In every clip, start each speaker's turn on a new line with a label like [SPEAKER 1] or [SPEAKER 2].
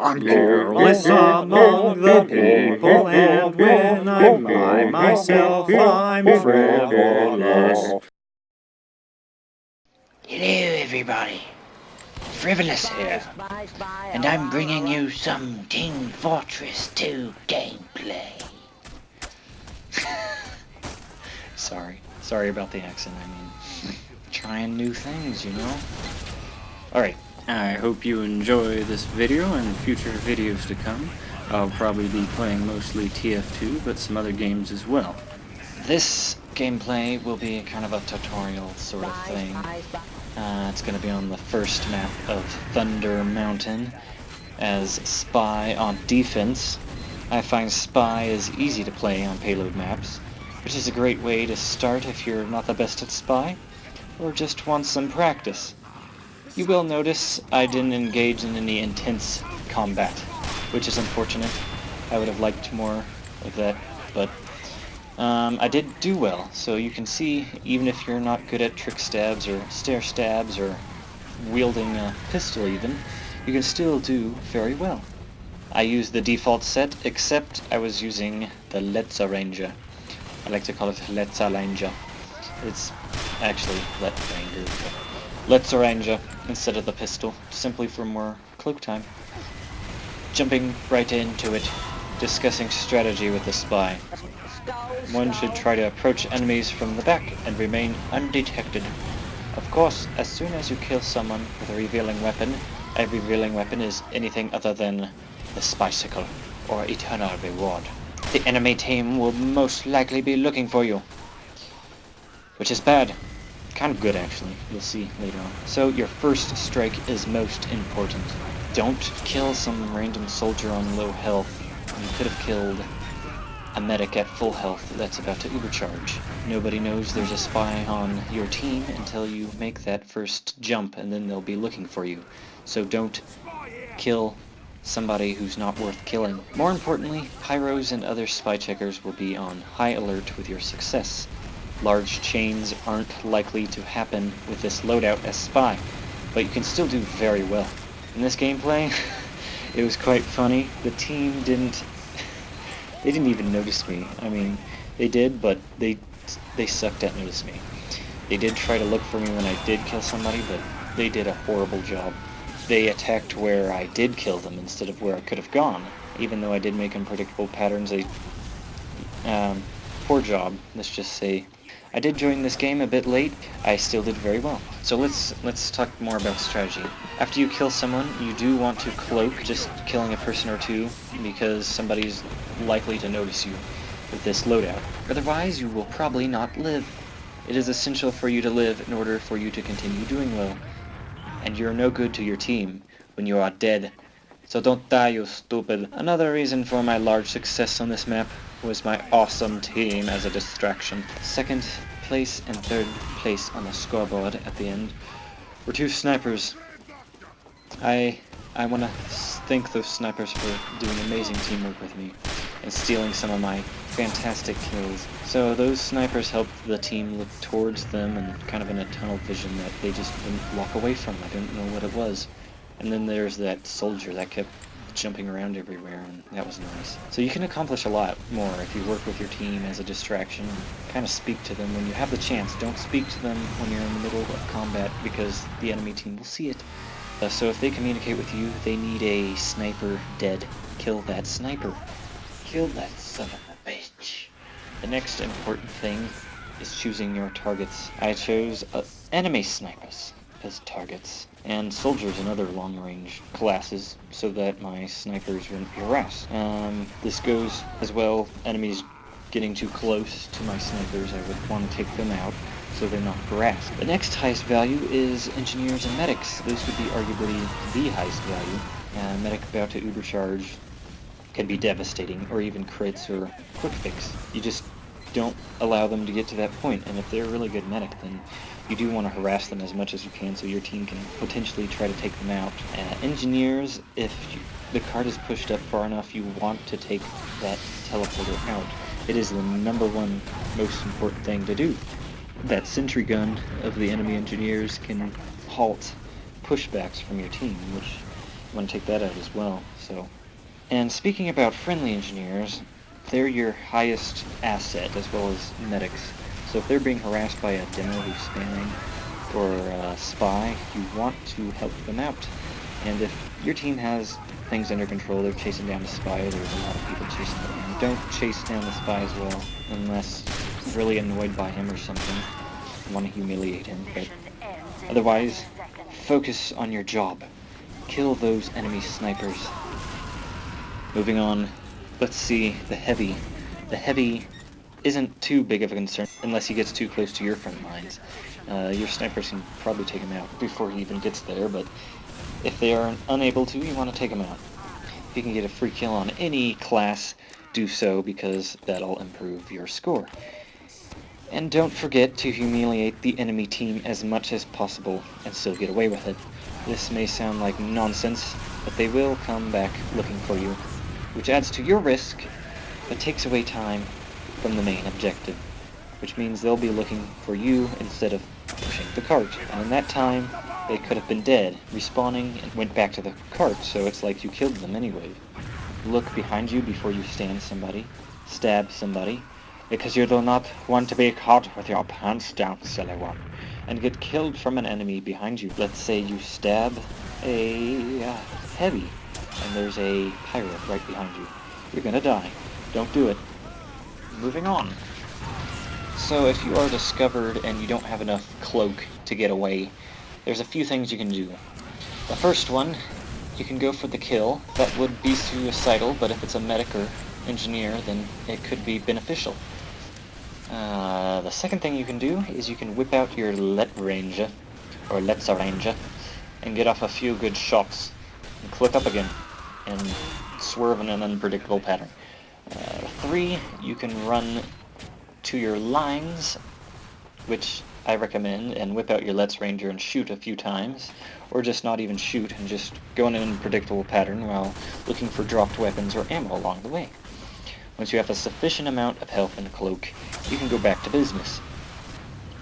[SPEAKER 1] I'm careless among the people, and when I'm by myself, I'm frivolous.
[SPEAKER 2] Hello everybody, Frivolous here, and I'm bringing you some Team Fortress 2 gameplay. Sorry about the accent, I mean, trying new things, you know?
[SPEAKER 3] Alright, I hope you enjoy this video and future videos to come. I'll probably be playing mostly TF2, but some other games as well.
[SPEAKER 2] This gameplay will be kind of a tutorial sort of thing. It's going to be on the first map of Thunder Mountain as Spy on defense. I find Spy is easy to play on payload maps, which is a great way to start if you're not the best at Spy, or just want some practice. You will notice I didn't engage in any intense combat, which is unfortunate. I would have liked more of that, but I did do well, so you can see, even if you're not good at trick stabs or stair stabs or wielding a pistol even, you can still do very well. I used the default set, except I was using the Letza Ranger. I like to call it Letza Ranger. It's actually Letza Ranger instead of the pistol, simply for more cloak time. Jumping right into it, discussing strategy with the Spy. One should try to approach enemies from the back and remain undetected. Of course, as soon as you kill someone with a revealing weapon is anything other than the Spycicle, or eternal reward. The enemy team will most likely be looking for you. Which is bad. Kind of good, actually. You'll see later on. So, your first strike is most important. Don't kill some random soldier on low health. You could have killed a medic at full health that's about to overcharge. Nobody knows there's a spy on your team until you make that first jump, and then they'll be looking for you. So don't kill somebody who's not worth killing. More importantly, pyros and other spy checkers will be on high alert with your success. Large chains aren't likely to happen with this loadout as spy, but you can still do very well. In this gameplay, it was quite funny. The team didn't even notice me. I mean, they did, but they sucked at noticing me. They did try to look for me when I did kill somebody, but they did a horrible job. They attacked where I did kill them instead of where I could have gone. Even though I did make unpredictable patterns, poor job, let's just say. I did join this game a bit late. I still did very well. So let's talk more about strategy. After you kill someone, you do want to cloak, just killing a person or two, because somebody's likely to notice you with this loadout. Otherwise, you will probably not live. It is essential for you to live in order for you to continue doing well. And you're no good to your team when you are dead. So don't die, you stupid. Another reason for my large success on this map was my awesome team as a distraction. Second place and third place on the scoreboard at the end were two snipers. I want to thank those snipers for doing amazing teamwork with me and stealing some of my fantastic kills. So those snipers helped the team look towards them and kind of in a tunnel vision that they just wouldn't walk away from. I didn't know what it was. And then there's that soldier that kept jumping around everywhere, and that was nice. So you can accomplish a lot more if you work with your team as a distraction and kind of speak to them when you have the chance. Don't speak to them when you're in the middle of combat, because the enemy team will see it. So if they communicate with you, they need a sniper dead. Kill that sniper. Kill that son of a bitch. The next important thing is choosing your targets. I chose enemy snipers as targets, and soldiers and other long-range classes, so that my snipers wouldn't be harassed. This goes as well, enemies getting too close to my snipers, I would want to take them out so they're not harassed. The next highest value is engineers and medics. Those would be arguably the highest value. Medic about to overcharge can be devastating, or even crits or quick fix. You just don't allow them to get to that point, and if they're a really good medic, then you do want to harass them as much as you can so your team can potentially try to take them out. Engineers, if the card is pushed up far enough, you want to take that teleporter out. It is the #1 most important thing to do. That sentry gun of the enemy engineers can halt pushbacks from your team, which want to take that out as well. So, and speaking about friendly engineers, they're your highest asset as well as medics. So if they're being harassed by a demo who's spamming or a spy, you want to help them out. And if your team has things under control, they're chasing down the spy, there's a lot of people chasing them. Don't chase down the spy as well, unless you're really annoyed by him or something. You want to humiliate him, but otherwise, focus on your job. Kill those enemy snipers. Moving on, let's see the heavy. The heavy isn't too big of a concern unless he gets too close to your front lines. Your snipers can probably take him out before he even gets there, but if they are unable to, you want to take him out. If you can get a free kill on any class, do so, because that'll improve your score. And don't forget to humiliate the enemy team as much as possible and still get away with it. This may sound like nonsense, but they will come back looking for you, which adds to your risk, but takes away time from the main objective, which means they'll be looking for you instead of pushing the cart. And in that time, they could have been dead, respawning, and went back to the cart, so it's like you killed them anyway. Look behind you before you stand somebody, stab somebody, because you do not want to be caught with your pants down, silly one, and get killed from an enemy behind you. Let's say you stab a heavy, and there's a pirate right behind you. You're gonna die. Don't do it. Moving on. So if you are discovered and you don't have enough cloak to get away, there's a few things you can do. The first one, you can go for the kill. That would be suicidal, but if it's a medic or engineer, then it could be beneficial. The second thing you can do is you can whip out your Let Ranger, or Let's Ranger, and get off a few good shots, and click up again, and swerve in an unpredictable pattern. 3, you can run to your lines, which I recommend, and whip out your Let's Ranger and shoot a few times, or just not even shoot and just go in an unpredictable pattern while looking for dropped weapons or ammo along the way. Once you have a sufficient amount of health and cloak, you can go back to business.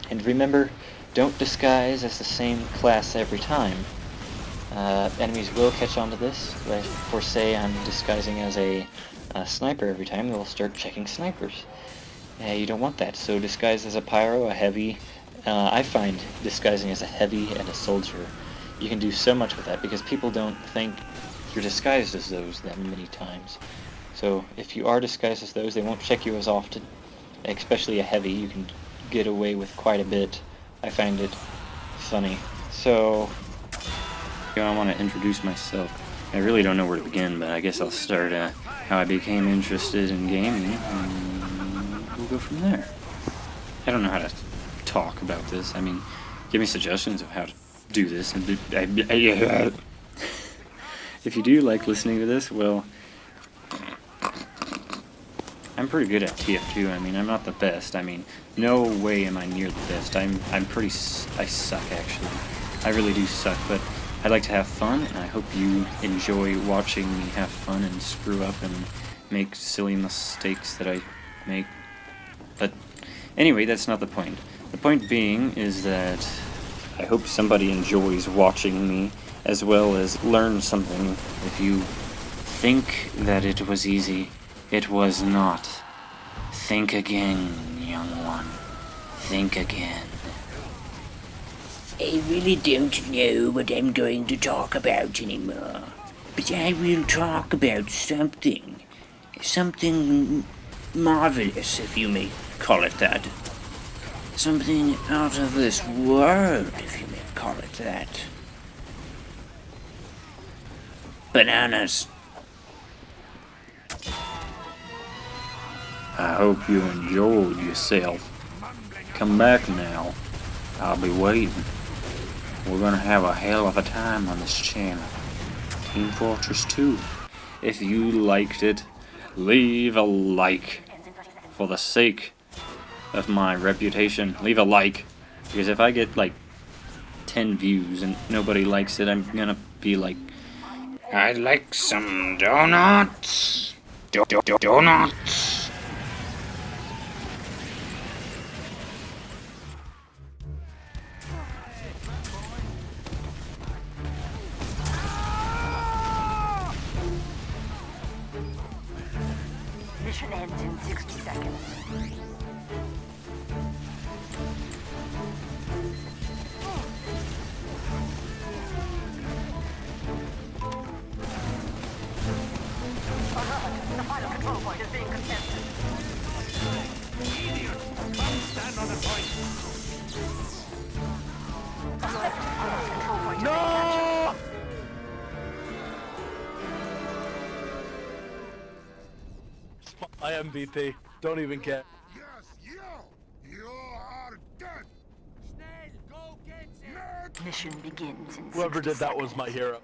[SPEAKER 2] And remember, don't disguise as the same class every time. Enemies will catch on to this. For say I'm disguising as a sniper every time, they'll start checking snipers. You don't want that, so disguise as a pyro, a heavy. I find disguising as a heavy and a soldier, you can do so much with that because people don't think you're disguised as those that many times. So if you are disguised as those, they won't check you as often. Especially a heavy, you can get away with quite a bit. I find it funny. So,
[SPEAKER 3] I want to introduce myself. I really don't know where to begin, but I guess I'll start how I became interested in gaming, and we'll go from there. I don't know how to talk about this. I mean, give me suggestions of how to do this. And if you do like listening to this, well, I'm pretty good at TF2. I mean, I'm not the best. I mean, no way am I near the best. I suck, actually. I really do suck, but I like to have fun, and I hope you enjoy watching me have fun and screw up and make silly mistakes that I make. But anyway, that's not the point. The point being is that I hope somebody enjoys watching me as well as learn something. If you think that it was easy, it was not. Think again, young one. Think again.
[SPEAKER 4] I really don't know what I'm going to talk about anymore. But I will talk about something. Something marvelous, if you may call it that. Something out of this world, if you may call it that. Bananas.
[SPEAKER 3] I hope you enjoyed yourself. Come back now. I'll be waiting. We're gonna have a hell of a time on this channel. Team Fortress 2. If you liked it, leave a like. For the sake of my reputation, leave a like. Because if I get like 10 views and nobody likes it, I'm gonna be like, I'd like some donuts. Donuts.
[SPEAKER 5] Mission ends in 60 seconds. The final control point is being contested.
[SPEAKER 6] Idiot! Come stand on the point!
[SPEAKER 5] Alert! Control point is being captured.
[SPEAKER 7] I am BP. Don't even care.
[SPEAKER 6] Yes, you are dead!
[SPEAKER 5] Mission begins in 60
[SPEAKER 7] Whoever did that was
[SPEAKER 5] seconds.
[SPEAKER 7] my hero.